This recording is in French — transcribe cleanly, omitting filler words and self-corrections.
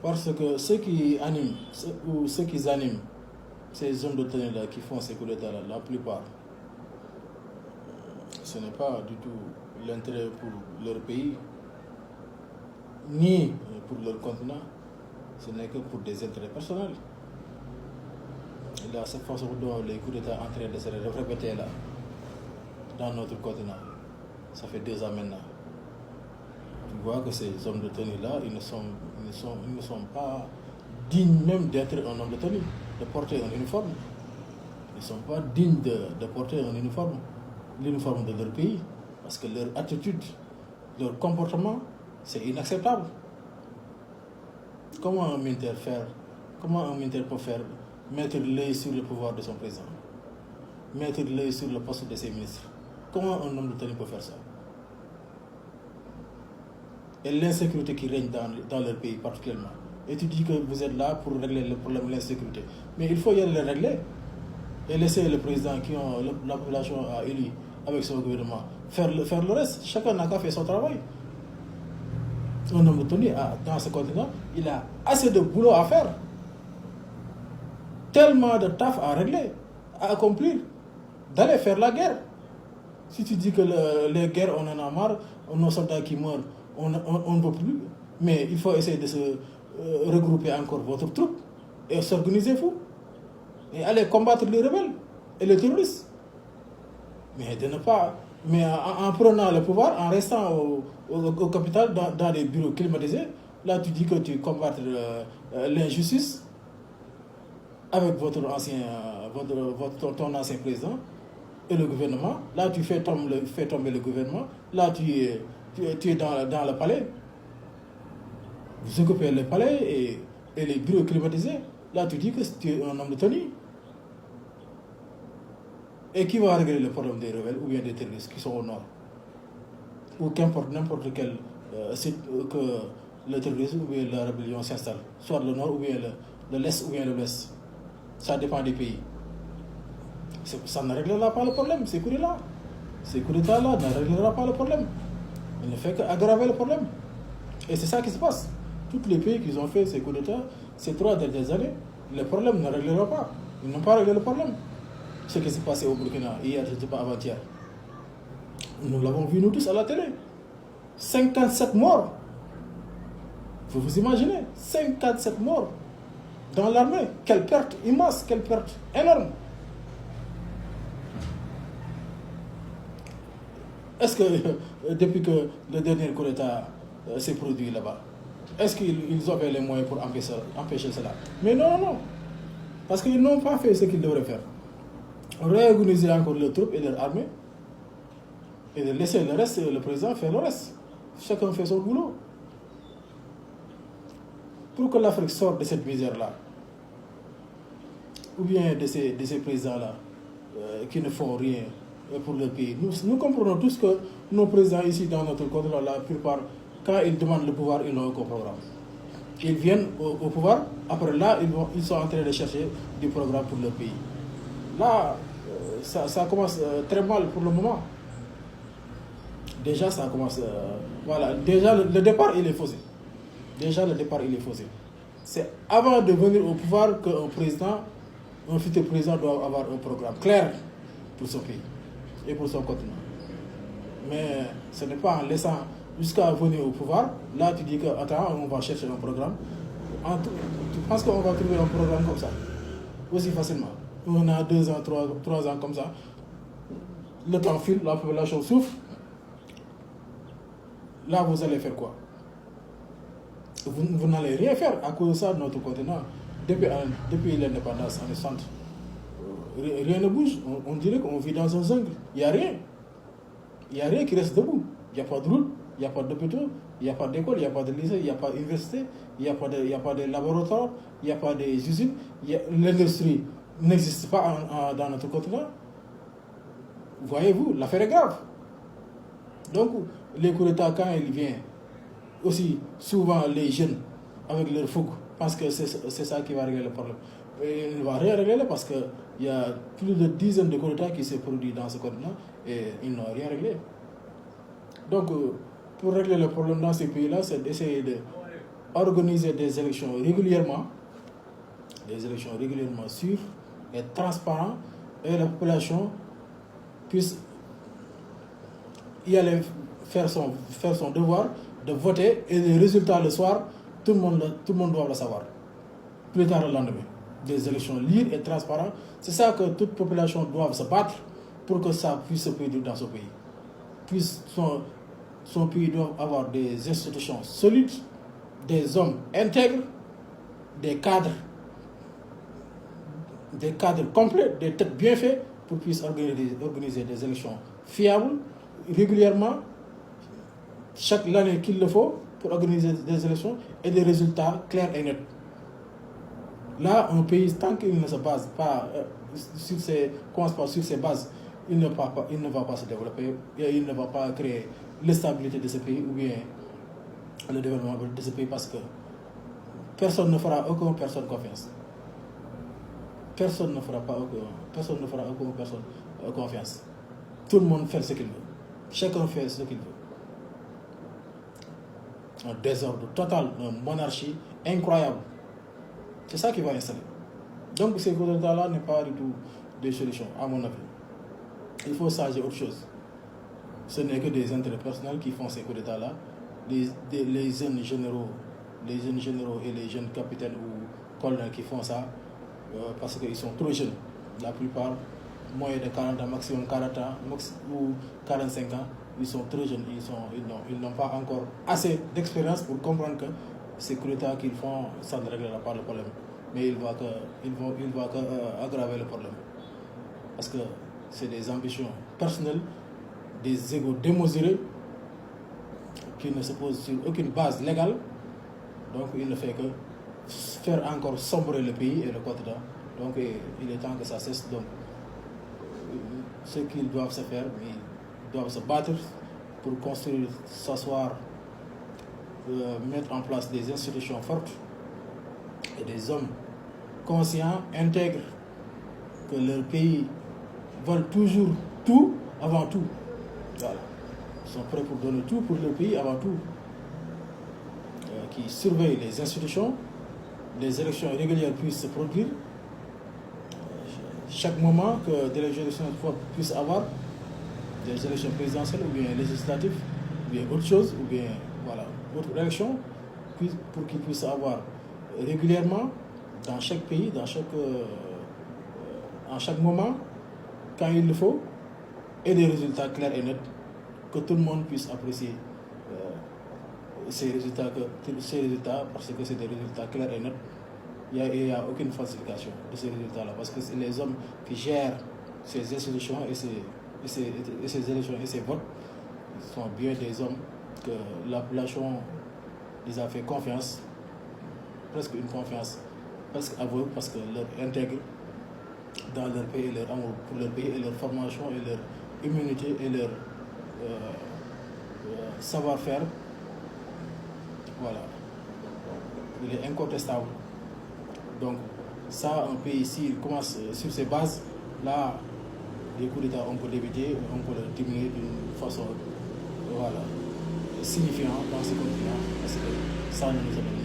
Parce que ceux qui animent, ceux qui animent ces zones de tenue-là, qui font ces coups d'État-là, la plupart, ce n'est pas du tout l'intérêt pour leur pays, ni pour leur continent, ce n'est que pour des intérêts personnels. Et là, cette façon dont les coups d'État en train de se répéter là, dans notre continent, ça fait 2 ans maintenant. Tu vois que ces hommes de tenue-là, ils ne sont pas dignes même d'être un homme de tenue, de porter un uniforme. Ils ne sont pas dignes de porter un uniforme, l'uniforme de leur pays, parce que leur attitude, leur comportement, c'est inacceptable. Comment un militaire peut faire mettre l'œil sur le pouvoir de son président, mettre l'œil sur le poste de ses ministres? Comment un homme de tenue peut faire ça? Et l'insécurité qui règne dans leur pays particulièrement. Et tu dis que vous êtes là pour régler le problème de l'insécurité. Mais il faut y aller le régler. Et laisser le président la population a élu avec son gouvernement faire le reste. Chacun n'a qu'à faire son travail. Un homme de tenue, dans ce continent, il a assez de boulot à faire. Tellement de taf à régler, à accomplir, d'aller faire la guerre. Si tu dis que les guerres, on en a marre, nos soldats qui meurent, on ne peut plus, mais il faut essayer de se regrouper encore votre troupe et s'organiser vous et aller combattre les rebelles et les terroristes. Mais de ne pas, mais en prenant le pouvoir, en restant au capital dans des bureaux climatisés, là tu dis que tu combattes l'injustice avec ton ancien président et le gouvernement. Là tu fais tomber le gouvernement. Là tu es dans le palais. Vous occupez le palais et les bureaux climatisés. Là tu dis que tu es un homme de tenue. Et qui va régler le problème des rebelles ou bien des terroristes qui sont au nord? Ou qu'importe, n'importe quel site que le terrorisme ou bien la rébellion s'installe. Soit le nord ou bien l'est ou bien l'ouest. Ça dépend des pays. Ça ne réglera pas le problème, ces coups d'État. Ces coups d'État-là ne réglera pas le problème. Il ne fait qu'aggraver le problème. Et c'est ça qui se passe. Tous les pays qui ont fait ces coups d'État, ces 3 dernières années, le problème ne réglera pas. Ils n'ont pas réglé le problème. Ce qui s'est passé au Burkina hier, je ne sais pas avant-hier. Nous l'avons vu nous tous à la télé. 57 morts. Vous imaginez 57 morts dans l'armée. Quelle perte immense, quelle perte énorme. Est-ce que depuis que le dernier coup d'État s'est produit là-bas, est-ce qu'ils avaient les moyens pour empêcher cela? Mais non. Parce qu'ils n'ont pas fait ce qu'ils devraient faire. Réorganiser encore leurs troupes et leur armée et de laisser le reste, le président faire le reste. Chacun fait son boulot. Pour que l'Afrique sorte de cette misère-là, ou bien de ces présidents-là qui ne font rien pour leur pays. Nous comprenons tous que nos présidents ici dans notre continent, la plupart, quand ils demandent le pouvoir, ils n'ont aucun programme. Ils viennent au pouvoir, après là, ils sont en train de chercher du programme pour leur pays. Là, ça commence très mal pour le moment. Déjà, ça commence... voilà, déjà, le départ, il est faussé. C'est avant de venir au pouvoir qu'un futur président doit avoir un programme clair pour son pays et pour son continent. Mais ce n'est pas en laissant jusqu'à venir au pouvoir, là tu dis que, attends, on va chercher un programme. Tu penses qu'on va trouver un programme comme ça aussi facilement? 1 an, 2 ans, 3 ans comme ça. Le temps file, la population souffre. Là, vous allez faire quoi? Vous n'allez rien faire à cause de ça, notre continent. Depuis l'indépendance en 60, rien ne bouge. On dirait qu'on vit dans un jungle. Il n'y a rien. Il n'y a rien qui reste debout. Il n'y a pas de route, il n'y a pas d'hôpitaux, il n'y a pas d'école, il n'y a pas de lycée, il n'y a pas d'université, il n'y a pas de laboratoire, il n'y a pas des usines. L'industrie n'existe pas dans notre continent. Voyez-vous, l'affaire est grave. Donc, les coups d'État, quand ils viennent, aussi souvent les jeunes, avec leur fougue, pensent que c'est ça qui va régler le problème. Et il ne va rien régler parce qu'il y a plus de dizaines de coups d'État qui se produisent dans ce continent et ils n'ont rien réglé. Donc, pour régler le problème dans ces pays-là, c'est d'essayer organiser des élections régulièrement sûres et transparentes, et la population puisse y aller faire son devoir de voter, et les résultats le soir, tout le monde doit le savoir. Plus tard le lendemain, des élections libres et transparentes, c'est ça que toute population doit se battre pour que ça puisse se produire dans son pays. Son pays doit avoir des institutions solides, des hommes intègres, des cadres complets, des têtes bien faites pour puisse organiser des élections fiables, régulièrement, chaque année qu'il le faut, pour organiser des élections et des résultats clairs et nets. Là, un pays, tant qu'il ne se base pas commence pas sur ses bases, il ne va pas se développer, et il ne va pas créer la stabilité de ce pays ou bien le développement de ce pays, parce que personne ne fera aucune personne confiance. Personne ne fera aucune personne confiance. Tout le monde fait ce qu'il veut. Chacun fait ce qu'il veut. Un désordre total, une monarchie incroyable. C'est ça qui va installer. Donc ces coups d'État-là n'est pas du tout des solutions, à mon avis. Il faut changer autre chose. Ce n'est que des intérêts personnels qui font ces coups d'État-là. Les jeunes généraux et les jeunes capitaines ou colonels qui font ça parce qu'ils sont trop jeunes. La plupart, moins de 40 ans, maximum 40 ans ou 45 ans, ils sont très jeunes. Ils n'ont pas encore assez d'expérience pour comprendre que ces coups d'État qu'ils font, ça ne réglera pas le problème. Mais il va que aggraver le problème. Parce que c'est des ambitions personnelles, des égos démesurés qui ne se posent sur aucune base légale. Donc il ne fait que faire encore sombrer le pays et le continent. Donc il est temps que ça cesse. Donc ce qu'ils doivent se faire, ils doivent se battre pour construire, s'asseoir, mettre en place des institutions fortes et des hommes conscients, intègres, que leur pays veulent toujours tout avant tout. Voilà. Ils sont prêts pour donner tout pour leur pays avant tout. Qui surveillent les institutions, les élections régulières puissent se produire. Chaque moment que des élections puissent avoir, des élections présidentielles ou bien législatives, ou bien autre chose, ou bien voilà, autre élection, pour qu'ils puissent avoir régulièrement dans chaque pays, en chaque moment, quand il le faut, et des résultats clairs et nets, que tout le monde puisse apprécier ces résultats, parce que c'est des résultats clairs et nets. Il n'y a aucune falsification de ces résultats-là, parce que les hommes qui gèrent ces institutions et ces élections et ces votes sont bien des hommes que la population les a fait confiance, presque une confiance presque aveugle, parce que leur intègre dans leur pays, leur amour pour leur pays, et leur formation et leur immunité et leur savoir-faire. Voilà, il est incontestable. Donc ça, un pays ici commence sur ces bases, là, les coups d'État, on peut l'éviter, on peut le diminuer d'une façon, voilà, signifiante dans ce continent, parce que ça ne nous amène